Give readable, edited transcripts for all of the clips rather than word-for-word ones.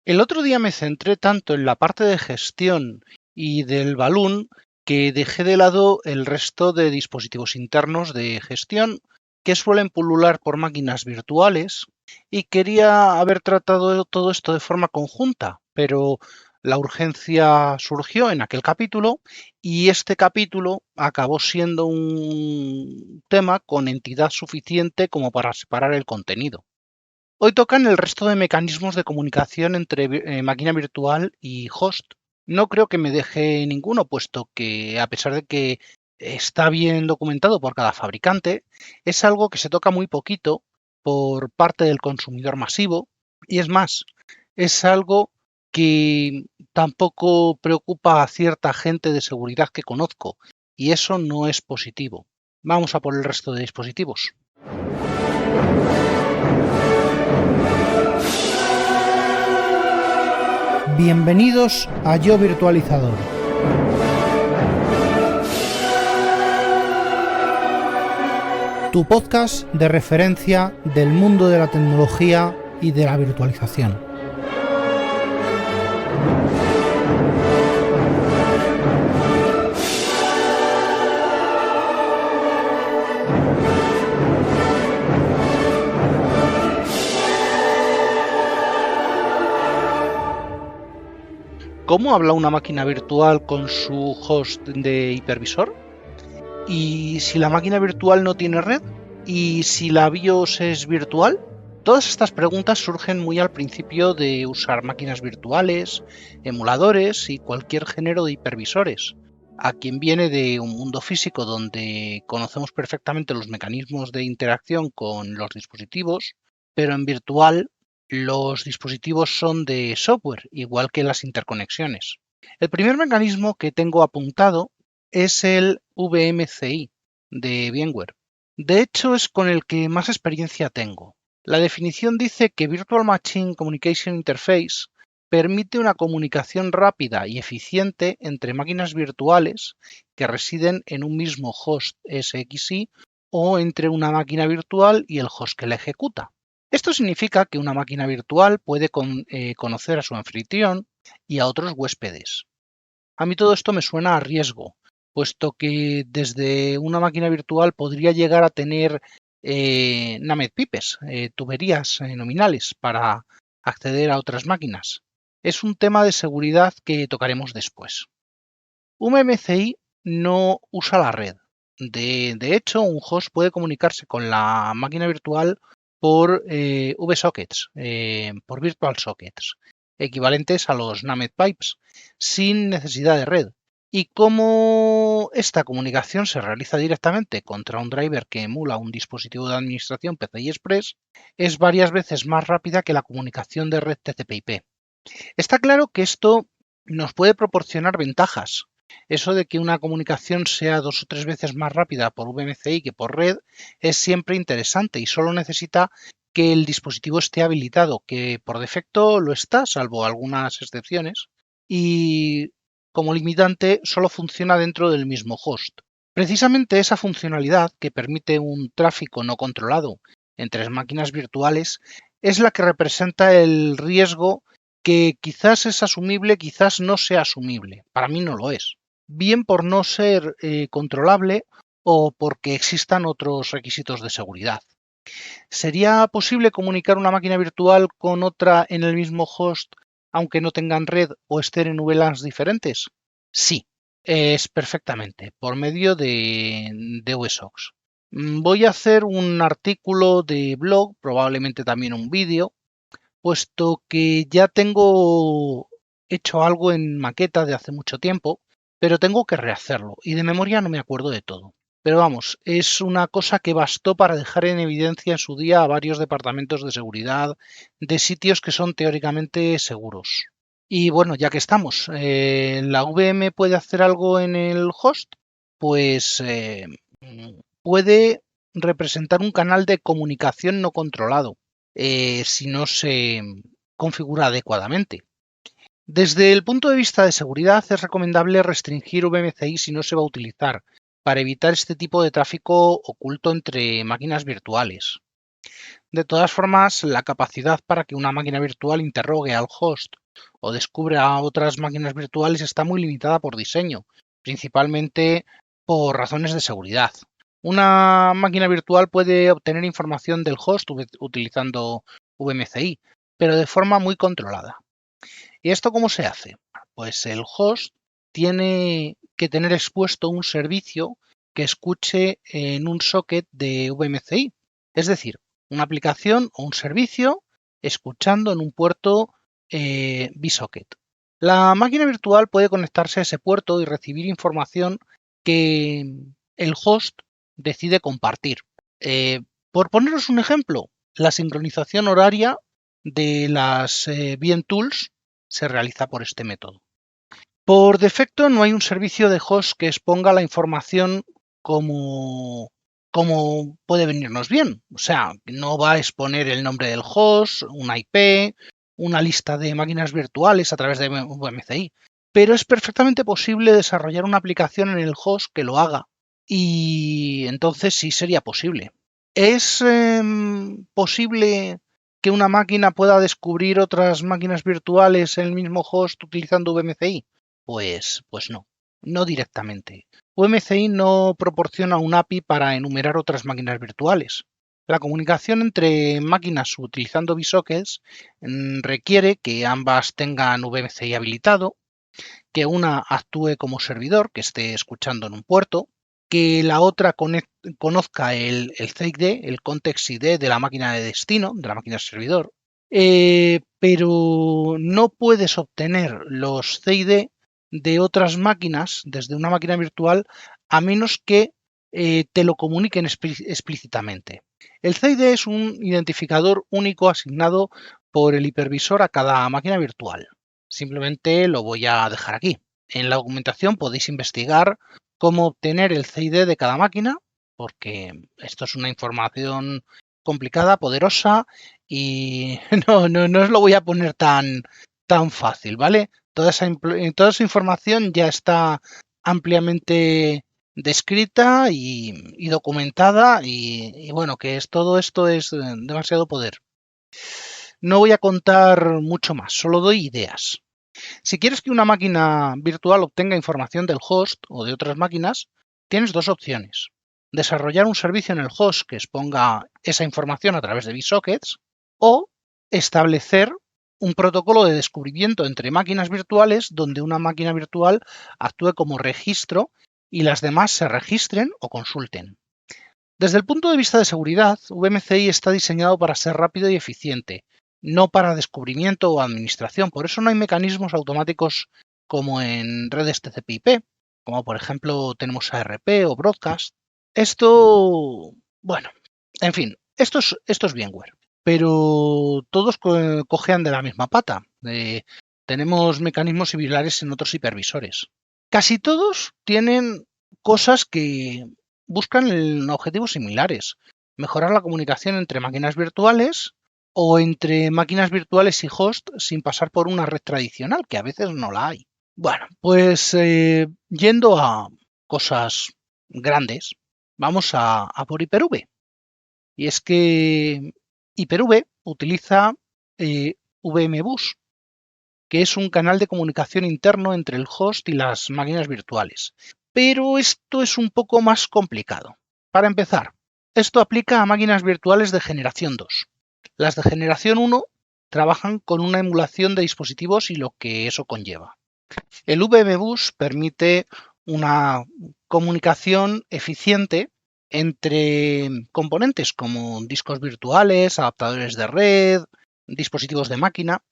El otro día me centré tanto en la parte de gestión y del balloon que dejé de lado el resto de dispositivos internos de gestión que suelen pulular por máquinas virtuales y quería haber tratado todo esto de forma conjunta, pero la urgencia surgió en aquel capítulo y este capítulo acabó siendo un tema con entidad suficiente como para separar el contenido. Hoy tocan el resto de mecanismos de comunicación entre máquina virtual y host. No creo que me deje ninguno, puesto que a pesar de que está bien documentado por cada fabricante, es algo que se toca muy poquito por parte del consumidor masivo y es más, es algo que tampoco preocupa a cierta gente de seguridad que conozco y eso no es positivo. Vamos a por el resto de dispositivos. Bienvenidos a Yo Virtualizador. Tu podcast de referencia del mundo de la tecnología y de la virtualización. ¿Cómo habla una máquina virtual con su host de hipervisor? ¿Y si la máquina virtual no tiene red? ¿Y si la BIOS es virtual? Todas estas preguntas surgen muy al principio de usar máquinas virtuales, emuladores y cualquier género de hipervisores. A quien viene de un mundo físico donde conocemos perfectamente los mecanismos de interacción con los dispositivos, pero en virtual los dispositivos son de software, igual que las interconexiones. El primer mecanismo que tengo apuntado es el VMCI de VMware. De hecho, es con el que más experiencia tengo. La definición dice que Virtual Machine Communication Interface permite una comunicación rápida y eficiente entre máquinas virtuales que residen en un mismo host SXI o entre una máquina virtual y el host que la ejecuta. Esto significa que una máquina virtual puede conocer a su anfitrión y a otros huéspedes. A mí todo esto me suena a riesgo, puesto que desde una máquina virtual podría llegar a tener NAMED pipes, tuberías nominales para acceder a otras máquinas. Es un tema de seguridad que tocaremos después. Un MCI no usa la red. De hecho, un host puede comunicarse con la máquina virtual por VSockets, por Virtual Sockets, equivalentes a los NAMED pipes, sin necesidad de red. Y como esta comunicación se realiza directamente contra un driver que emula un dispositivo de administración PCI Express, es varias veces más rápida que la comunicación de red TCP/IP. Está claro que esto nos puede proporcionar ventajas. Eso de que una comunicación sea 2 o 3 veces más rápida por VMCI que por red es siempre interesante y solo necesita que el dispositivo esté habilitado, que por defecto lo está, salvo algunas excepciones, y como limitante solo funciona dentro del mismo host. Precisamente esa funcionalidad que permite un tráfico no controlado entre máquinas virtuales es la que representa el riesgo que quizás es asumible, quizás no sea asumible. Para mí no lo es. Bien por no ser controlable o porque existan otros requisitos de seguridad. ¿Sería posible comunicar una máquina virtual con otra en el mismo host aunque no tengan red o estén en VLANs diferentes? Sí, es perfectamente, por medio de WSOX. Voy a hacer un artículo de blog, probablemente también un vídeo, puesto que ya tengo hecho algo en maqueta de hace mucho tiempo, pero tengo que rehacerlo y de memoria no me acuerdo de todo. Pero vamos, es una cosa que bastó para dejar en evidencia en su día a varios departamentos de seguridad de sitios que son teóricamente seguros. Y bueno, ya que estamos, ¿la VM puede hacer algo en el host? Pues puede representar un canal de comunicación no controlado si no se configura adecuadamente. Desde el punto de vista de seguridad es recomendable restringir VMCI si no se va a utilizar para evitar este tipo de tráfico oculto entre máquinas virtuales. De todas formas, la capacidad para que una máquina virtual interrogue al host o descubra otras máquinas virtuales está muy limitada por diseño, principalmente por razones de seguridad. Una máquina virtual puede obtener información del host utilizando VMCI, pero de forma muy controlada. ¿Y esto cómo se hace? Pues el host tiene que tener expuesto un servicio que escuche en un socket de VMCI, es decir, una aplicación o un servicio escuchando en un puerto vSocket. La máquina virtual puede conectarse a ese puerto y recibir información que el host decide compartir. Por poneros un ejemplo, la sincronización horaria de las VMTools se realiza por este método. Por defecto no hay un servicio de host que exponga la información como puede venirnos bien. O sea, no va a exponer el nombre del host, una IP, una lista de máquinas virtuales a través de VMCI. Pero es perfectamente posible desarrollar una aplicación en el host que lo haga. Y entonces sí sería posible. ¿Es posible que una máquina pueda descubrir otras máquinas virtuales en el mismo host utilizando VMCI? Pues no directamente. VMCI no proporciona un API para enumerar otras máquinas virtuales. La comunicación entre máquinas utilizando vSockets requiere que ambas tengan VMCI habilitado, que una actúe como servidor, que esté escuchando en un puerto, que la otra conozca el CID, el Context ID de la máquina de destino, de la máquina servidor, pero no puedes obtener los CID de otras máquinas desde una máquina virtual a menos que te lo comuniquen explícitamente. El CID es un identificador único asignado por el hipervisor a cada máquina virtual. Simplemente lo voy a dejar aquí. En la documentación podéis investigar cómo obtener el CID de cada máquina, porque esto es una información complicada, poderosa y no os lo voy a poner tan fácil, ¿vale? Toda esa información ya está ampliamente descrita y documentada y bueno, que todo esto es demasiado poder. No voy a contar mucho más, solo doy ideas. Si quieres que una máquina virtual obtenga información del host o de otras máquinas, tienes dos opciones. Desarrollar un servicio en el host que exponga esa información a través de vSockets o establecer un protocolo de descubrimiento entre máquinas virtuales donde una máquina virtual actúe como registro y las demás se registren o consulten. Desde el punto de vista de seguridad, VMCI está diseñado para ser rápido y eficiente, no para descubrimiento o administración. Por eso no hay mecanismos automáticos como en redes TCP/IP, como por ejemplo tenemos ARP o Broadcast. Esto, bueno, en fin, esto es VMware, pero todos cojean de la misma pata. Tenemos mecanismos similares en otros hipervisores. Casi todos tienen cosas que buscan objetivos similares. Mejorar la comunicación entre máquinas virtuales o entre máquinas virtuales y host sin pasar por una red tradicional, que a veces no la hay. Bueno, pues yendo a cosas grandes, vamos a por Hyper-V. Y es que Hyper-V utiliza VMBus, que es un canal de comunicación interno entre el host y las máquinas virtuales. Pero esto es un poco más complicado. Para empezar, esto aplica a máquinas virtuales de generación 2. Las de generación 1 trabajan con una emulación de dispositivos y lo que eso conlleva. El VMBus permite una comunicación eficiente entre componentes como discos virtuales, adaptadores de red, dispositivos de máquina,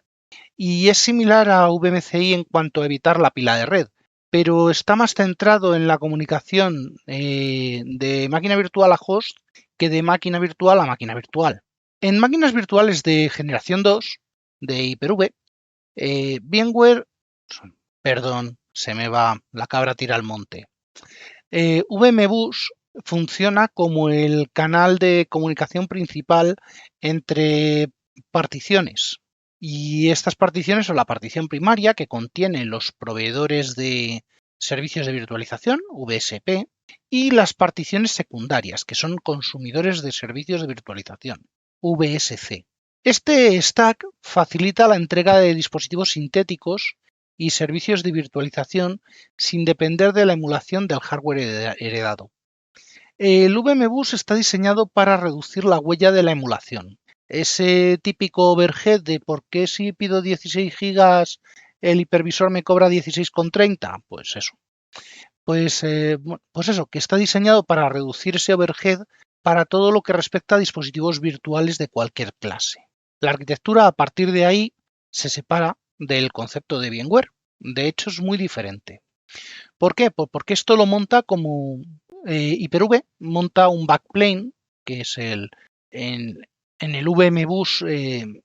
y es similar a VMCI en cuanto a evitar la pila de red, pero está más centrado en la comunicación de máquina virtual a host que de máquina virtual a máquina virtual. En máquinas virtuales de generación 2 de Hyper-V, VMware, perdón, se me va, la cabra tira al monte. VMBus funciona como el canal de comunicación principal entre particiones. Y estas particiones son la partición primaria, que contiene los proveedores de servicios de virtualización, VSP, y las particiones secundarias, que son consumidores de servicios de virtualización. VSC. Este stack facilita la entrega de dispositivos sintéticos y servicios de virtualización sin depender de la emulación del hardware heredado. El VMBus está diseñado para reducir la huella de la emulación. Ese típico overhead de ¿por qué si pido 16 GB el hipervisor me cobra 16,30? Pues eso. Pues eso, que está diseñado para reducir ese overhead para todo lo que respecta a dispositivos virtuales de cualquier clase. La arquitectura a partir de ahí se separa del concepto de VMware. De hecho, es muy diferente. ¿Por qué? Pues porque esto lo monta como Hyper-V, monta un backplane, que es en el VMBus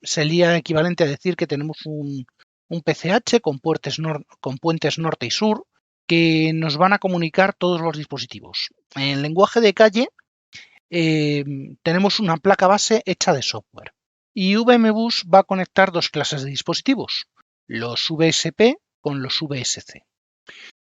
sería equivalente a decir que tenemos un PCH con puentes norte y sur que nos van a comunicar todos los dispositivos. En lenguaje de calle tenemos una placa base hecha de software y VMBus va a conectar dos clases de dispositivos, los VSP con los VSC.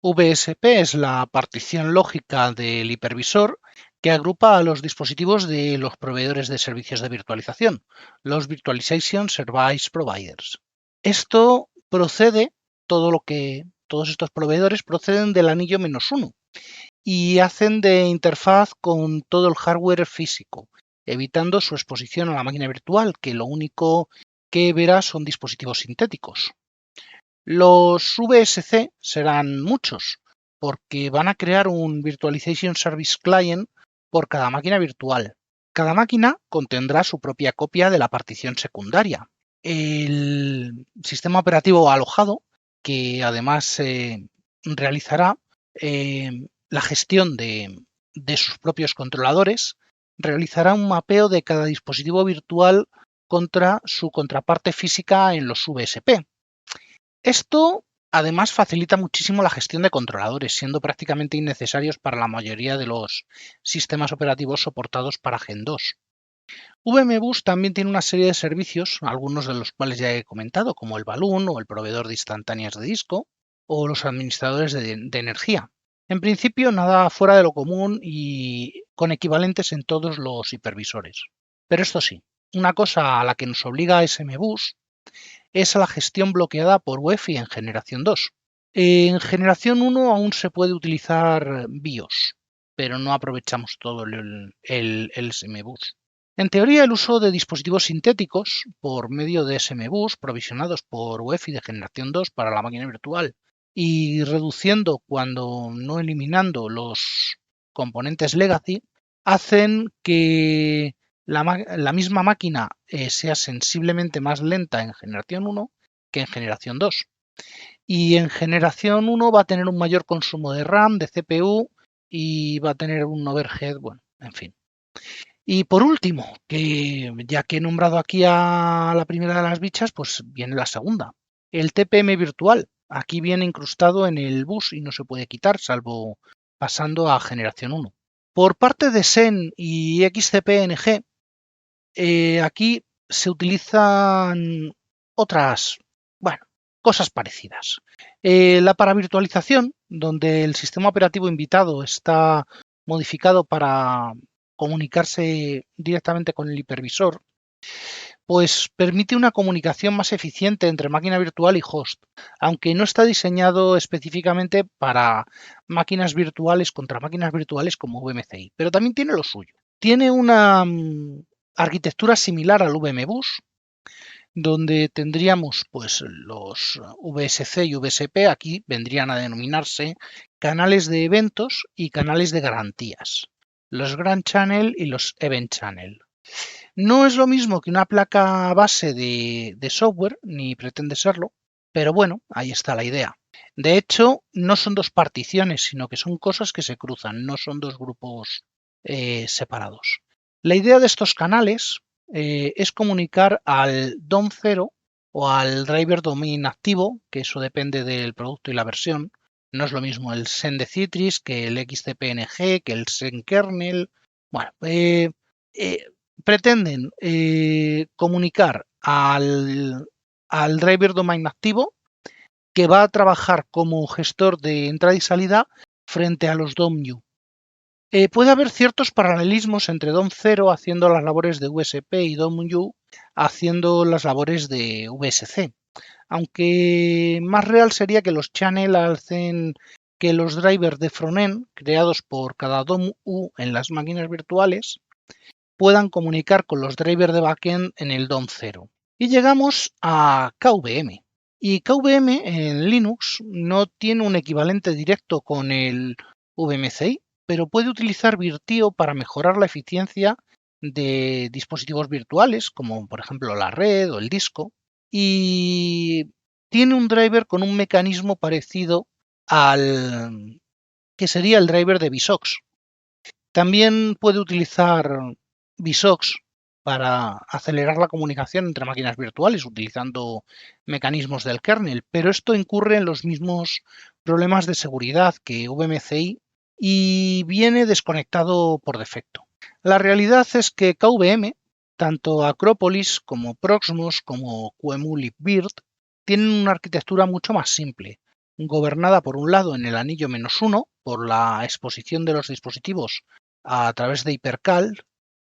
VSP es la partición lógica del hipervisor que agrupa a los dispositivos de los proveedores de servicios de virtualización, los Virtualization Service Providers. Esto procede, todos estos proveedores proceden del anillo -1 y hacen de interfaz con todo el hardware físico, evitando su exposición a la máquina virtual, que lo único que verá son dispositivos sintéticos. Los VSC serán muchos, porque van a crear un Virtualization Service Client por cada máquina virtual. Cada máquina contendrá su propia copia de la partición secundaria. El sistema operativo alojado, que además realizará la gestión de sus propios controladores, realizará un mapeo de cada dispositivo virtual contra su contraparte física en los VSP. Esto además facilita muchísimo la gestión de controladores, siendo prácticamente innecesarios para la mayoría de los sistemas operativos soportados para Gen 2. VMBus también tiene una serie de servicios, algunos de los cuales ya he comentado, como el Balloon o el proveedor de instantáneas de disco o los administradores de energía. En principio, nada fuera de lo común y con equivalentes en todos los hipervisores. Pero esto sí, una cosa a la que nos obliga SMBus es a la gestión bloqueada por UEFI en generación 2. En generación 1 aún se puede utilizar BIOS, pero no aprovechamos todo el SMBus. En teoría, el uso de dispositivos sintéticos por medio de SMBus provisionados por UEFI de generación 2 para la máquina virtual y reduciendo, cuando no eliminando, los componentes legacy, hacen que la misma máquina sea sensiblemente más lenta en generación 1 que en generación 2. Y en generación 1 va a tener un mayor consumo de RAM, de CPU y va a tener un overhead, bueno, en fin. Y por último, que ya que he nombrado aquí a la primera de las bichas, pues viene la segunda, el TPM virtual. Aquí viene incrustado en el bus y no se puede quitar, salvo pasando a generación 1. Por parte de Xen y XCP-NG, aquí se utilizan otras, cosas parecidas. La paravirtualización, donde el sistema operativo invitado está modificado para comunicarse directamente con el hipervisor, pues permite una comunicación más eficiente entre máquina virtual y host, aunque no está diseñado específicamente para máquinas virtuales contra máquinas virtuales como VMCI, pero también tiene lo suyo. Tiene una arquitectura similar al VMBus, donde tendríamos pues los VSC y VSP, aquí vendrían a denominarse canales de eventos y canales de garantías, los Grand Channel y los Event Channel. No es lo mismo que una placa base de software, ni pretende serlo, pero bueno, ahí está la idea. De hecho, no son dos particiones, sino que son cosas que se cruzan, no son dos grupos separados. La idea de estos canales es comunicar al DOM 0 o al driver domain activo, que eso depende del producto y la versión. No es lo mismo el Xen de Citrix que el XCP-NG, que el Xen kernel. Bueno, pretenden comunicar al driver domain activo, que va a trabajar como gestor de entrada y salida frente a los DOM new. Puede haber ciertos paralelismos entre DOM0 haciendo las labores de VSP y DOM-U haciendo las labores de VSC, aunque más real sería que los channel hacen que los drivers de frontend creados por cada DOM-U en las máquinas virtuales puedan comunicar con los drivers de backend en el DOM0. Y llegamos a KVM. Y KVM en Linux no tiene un equivalente directo con el VMCI, pero puede utilizar Virtio para mejorar la eficiencia de dispositivos virtuales, como por ejemplo la red o el disco, y tiene un driver con un mecanismo parecido al que sería el driver de VSOX. También puede utilizar VSOX para acelerar la comunicación entre máquinas virtuales utilizando mecanismos del kernel, pero esto incurre en los mismos problemas de seguridad que VMCI y viene desconectado por defecto. La realidad es que KVM, tanto Acropolis como Proxmox como QEMU libvirt, tienen una arquitectura mucho más simple, gobernada por un lado en el anillo -1 por la exposición de los dispositivos a través de hipercal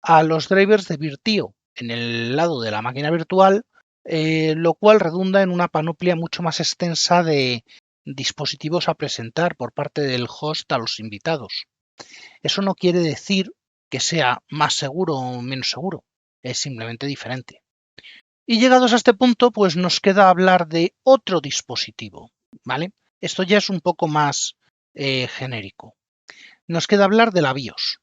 a los drivers de Virtio en el lado de la máquina virtual, lo cual redunda en una panoplia mucho más extensa de dispositivos a presentar por parte del host a los invitados. Eso no quiere decir que sea más seguro o menos seguro, es simplemente diferente. Y llegados a este punto, pues nos queda hablar de otro dispositivo, ¿vale? Esto ya es un poco más genérico. Nos queda hablar de la BIOS.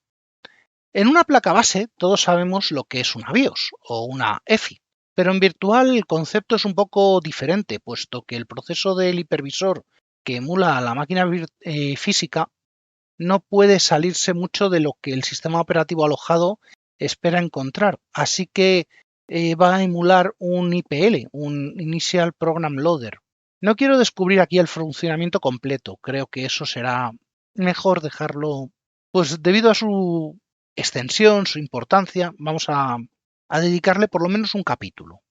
En una placa base todos sabemos lo que es una BIOS o una EFI, pero en virtual el concepto es un poco diferente, puesto que el proceso del hipervisor que emula a la máquina física no puede salirse mucho de lo que el sistema operativo alojado espera encontrar, así que va a emular un IPL, un Initial Program Loader. No quiero descubrir aquí el funcionamiento completo, creo que eso será mejor dejarlo, pues debido a su extensión, su importancia, vamos a dedicarle por lo menos un capítulo.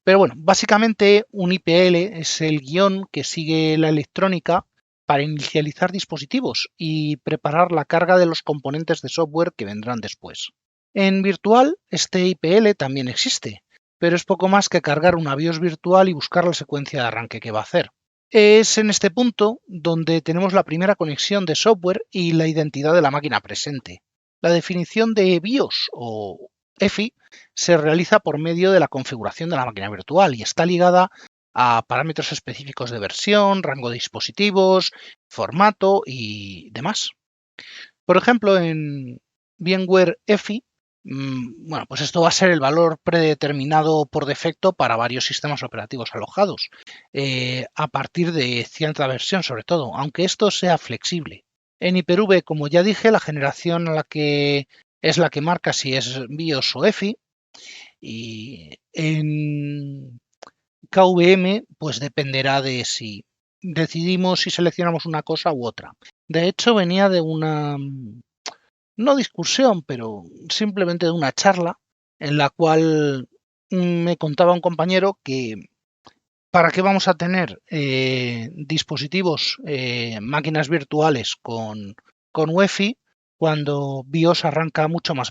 Pero bueno, básicamente un IPL es el guión que sigue la electrónica para inicializar dispositivos y preparar la carga de los componentes de software que vendrán después. En virtual, este IPL también existe, pero es poco más que cargar una BIOS virtual y buscar la secuencia de arranque que va a hacer. Es en este punto donde tenemos la primera conexión de software y la identidad de la máquina presente. La definición de BIOS o EFI se realiza por medio de la configuración de la máquina virtual y está ligada a parámetros específicos de versión, rango de dispositivos, formato y demás. Por ejemplo, en VMware EFI, bueno, pues esto va a ser el valor predeterminado por defecto para varios sistemas operativos alojados, a partir de cierta versión sobre todo, aunque esto sea flexible. En Hyper-V, como ya dije, la generación a la que es la que marca si es BIOS o EFI, y en KVM pues dependerá de si decidimos si seleccionamos una cosa u otra. De hecho, venía de una, no discusión, pero simplemente de una charla en la cual me contaba un compañero que ¿para qué vamos a tener dispositivos, máquinas virtuales con UEFI cuando BIOS arranca mucho más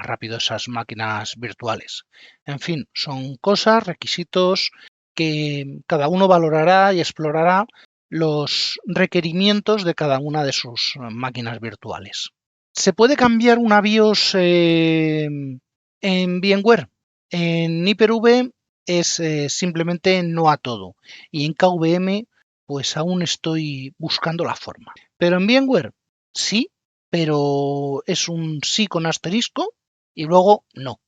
rápido esas máquinas virtuales? En fin, son cosas, requisitos que cada uno valorará y explorará los requerimientos de cada una de sus máquinas virtuales. ¿Se puede cambiar una BIOS en VMware? En Hyper-V es simplemente no a todo. Y en KVM, pues aún estoy buscando la forma. Pero en VMware, sí, pero es un sí con asterisco y luego no.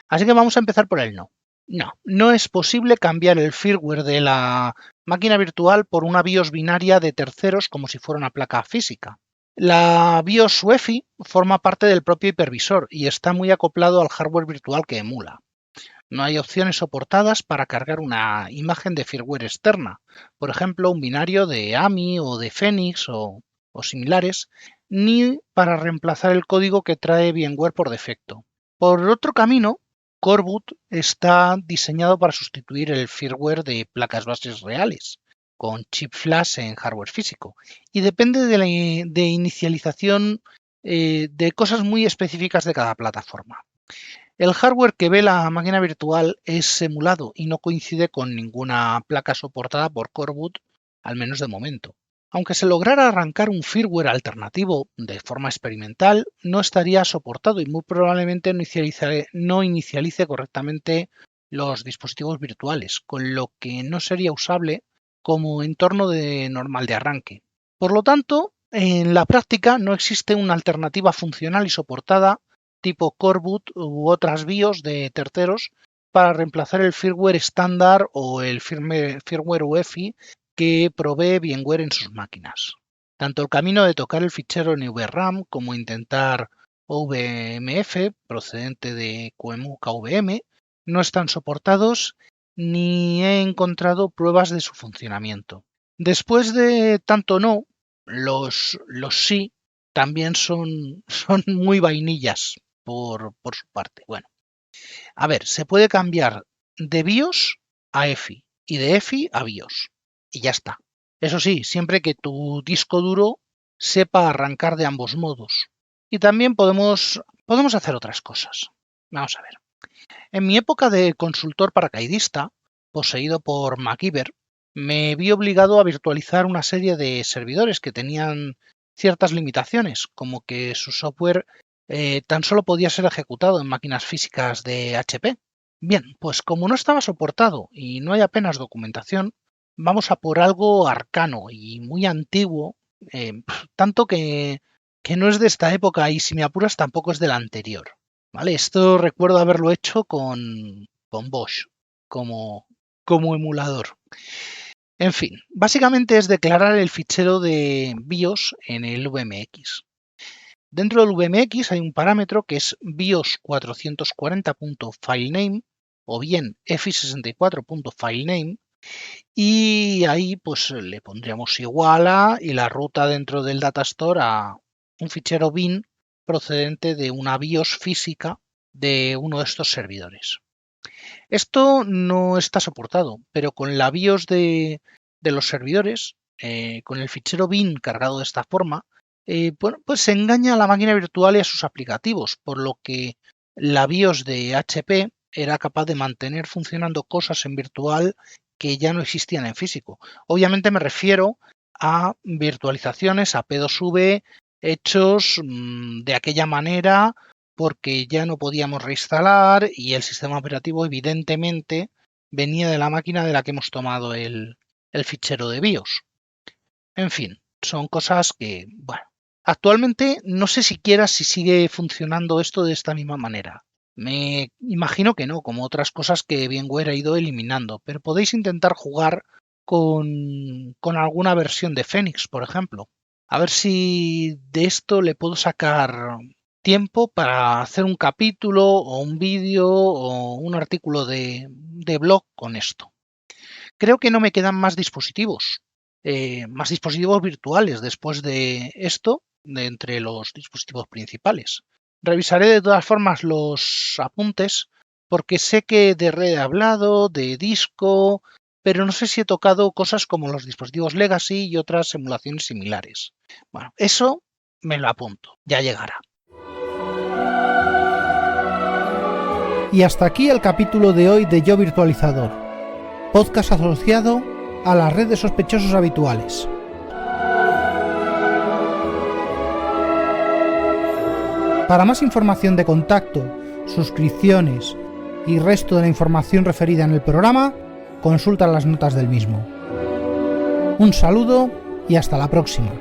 Así que vamos a empezar por el no. No es posible cambiar el firmware de la máquina virtual por una BIOS binaria de terceros como si fuera una placa física. La BIOS UEFI forma parte del propio hipervisor y está muy acoplado al hardware virtual que emula. No hay opciones soportadas para cargar una imagen de firmware externa, por ejemplo, un binario de AMI o de Phoenix o similares, ni para reemplazar el código que trae VMware por defecto. Por otro camino, Coreboot está diseñado para sustituir el firmware de placas bases reales, con chip flash en hardware físico, y depende de inicialización de cosas muy específicas de cada plataforma. El hardware que ve la máquina virtual es emulado y no coincide con ninguna placa soportada por Coreboot, al menos de momento. Aunque se lograra arrancar un firmware alternativo de forma experimental, no estaría soportado y muy probablemente no inicialice correctamente los dispositivos virtuales, con lo que no sería usable como entorno normal de arranque. Por lo tanto, en la práctica no existe una alternativa funcional y soportada tipo Coreboot u otras BIOS de terceros para reemplazar el firmware estándar o el firmware UEFI que provee VMware en sus máquinas. Tanto el camino de tocar el fichero NVRAM como intentar OVMF procedente de QEMU KVM no están soportados ni he encontrado pruebas de su funcionamiento. Después de tanto no, los sí también son muy vainillas por su parte. Bueno, a ver, se puede cambiar de BIOS a EFI y de EFI a BIOS. Y ya está. Eso sí, siempre que tu disco duro sepa arrancar de ambos modos. Y también podemos hacer otras cosas. Vamos a ver. En mi época de consultor paracaidista, poseído por MacGyver, me vi obligado a virtualizar una serie de servidores que tenían ciertas limitaciones, como que su software tan solo podía ser ejecutado en máquinas físicas de HP. Bien, pues como no estaba soportado y no hay apenas documentación, vamos a por algo arcano y muy antiguo, tanto que no es de esta época y si me apuras tampoco es de la anterior. ¿Vale? Esto recuerdo haberlo hecho con Bosch como emulador. En fin, básicamente es declarar el fichero de BIOS en el VMX. Dentro del VMX hay un parámetro que es BIOS440.filename o bien EFI64.filename y ahí pues le pondríamos igual a y la ruta dentro del datastore a un fichero bin procedente de una BIOS física de uno de estos servidores. Esto no está soportado, pero con la BIOS de los servidores, con el fichero bin cargado de esta forma, pues se engaña a la máquina virtual y a sus aplicativos, por lo que la BIOS de HP era capaz de mantener funcionando cosas en virtual que ya no existían en físico. Obviamente me refiero a virtualizaciones a P2V hechos de aquella manera porque ya no podíamos reinstalar y el sistema operativo evidentemente venía de la máquina de la que hemos tomado el fichero de BIOS. En fin, son cosas que, bueno, actualmente no sé siquiera si sigue funcionando esto de esta misma manera. Me imagino que no, como otras cosas que VMware ha ido eliminando, pero podéis intentar jugar con alguna versión de Phoenix, por ejemplo. A ver si de esto le puedo sacar tiempo para hacer un capítulo o un vídeo o un artículo de blog con esto. Creo que no me quedan más dispositivos virtuales después de esto, de entre los dispositivos principales. Revisaré de todas formas los apuntes porque sé que de red he hablado, de disco, pero no sé si he tocado cosas como los dispositivos Legacy y otras emulaciones similares. Bueno, eso me lo apunto, ya llegará. Y hasta aquí el capítulo de hoy de Yo Virtualizador, podcast asociado a la red de sospechosos habituales. Para más información de contacto, suscripciones y resto de la información referida en el programa, consulta las notas del mismo. Un saludo y hasta la próxima.